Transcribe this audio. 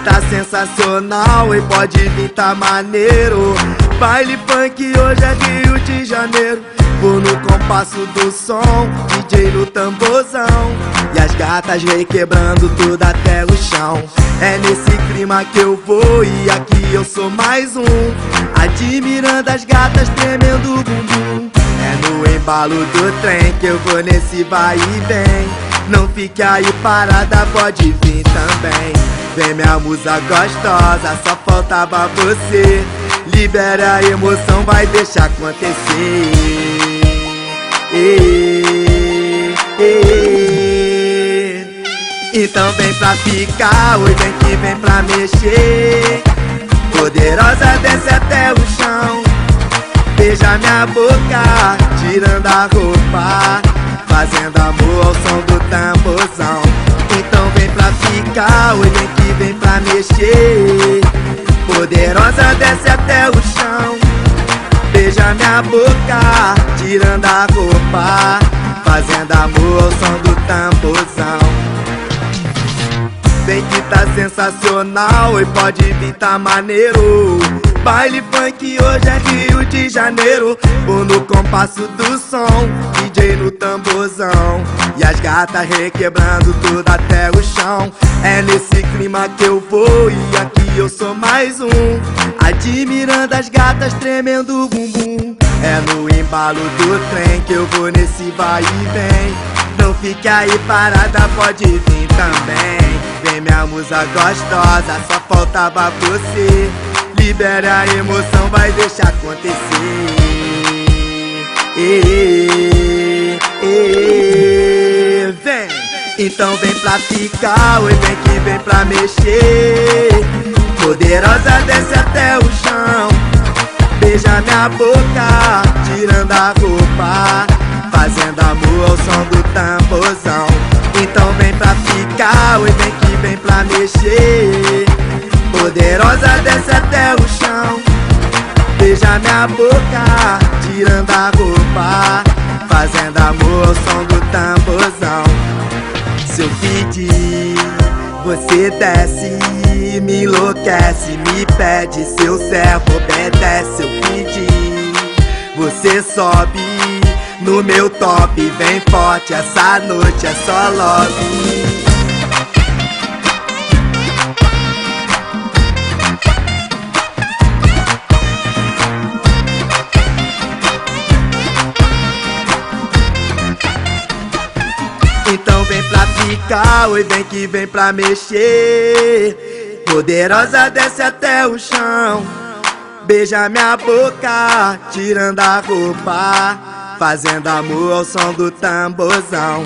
tá sensacional e pode vir tá maneiro. Baile funk hoje é Rio de Janeiro. Vou no compasso do som, DJ no tamborzão, e as gatas requebrando tudo até o chão. É nesse clima que eu vou e aqui eu sou mais um, admirando as gatas tremendo o bumbum. É no embalo do trem que eu vou nesse vai e vem. Não fique aí parada, pode vir também. Vem minha musa gostosa, só faltava você. Libera a emoção, vai deixar acontecer. Então vem pra ficar, hoje vem que vem pra mexer. Poderosa desce até o chão, beija minha boca, tirando a roupa, fazendo amor ao som do tamborzão. Então vem pra ficar, hoje vem que vem pra mexer. Poderosa desce até o chão, beija minha boca, tirando a roupa, fazendo amor ao som do tamborzão. Vem que tá sensacional e pode vir tá maneiro. Baile funk hoje é Rio de Janeiro. Vou no compasso do som, DJ no tamborzão, e as gatas requebrando tudo até o chão. É nesse clima que eu vou e aqui eu sou mais um, admirando as gatas tremendo o bumbum. É no embalo do trem que eu vou nesse vai e vem. Não fique aí parada, pode vir também. Vem minha musa gostosa, só faltava você. Libera a emoção, vai deixar acontecer. Vem, então vem pra ficar, oi vem que vem pra mexer. Poderosa desce até o chão, beija minha boca, tirando a roupa, fazendo amor ao som do tamborzão. Então vem pra ficar, oi vem que vem pra mexer. Poderosa desce até o chão, beija minha boca, tirando a roupa, fazendo amor ao som do tamborzão. Se eu pedir, você desce, me enlouquece, me pede, seu servo obedece. Eu pedir, você sobe no meu top, vem forte, essa noite é só love. Então vem pra ficar, oi vem que vem pra mexer. Poderosa desce até o chão, beija minha boca, tirando a roupa, fazendo amor ao som do tamborzão.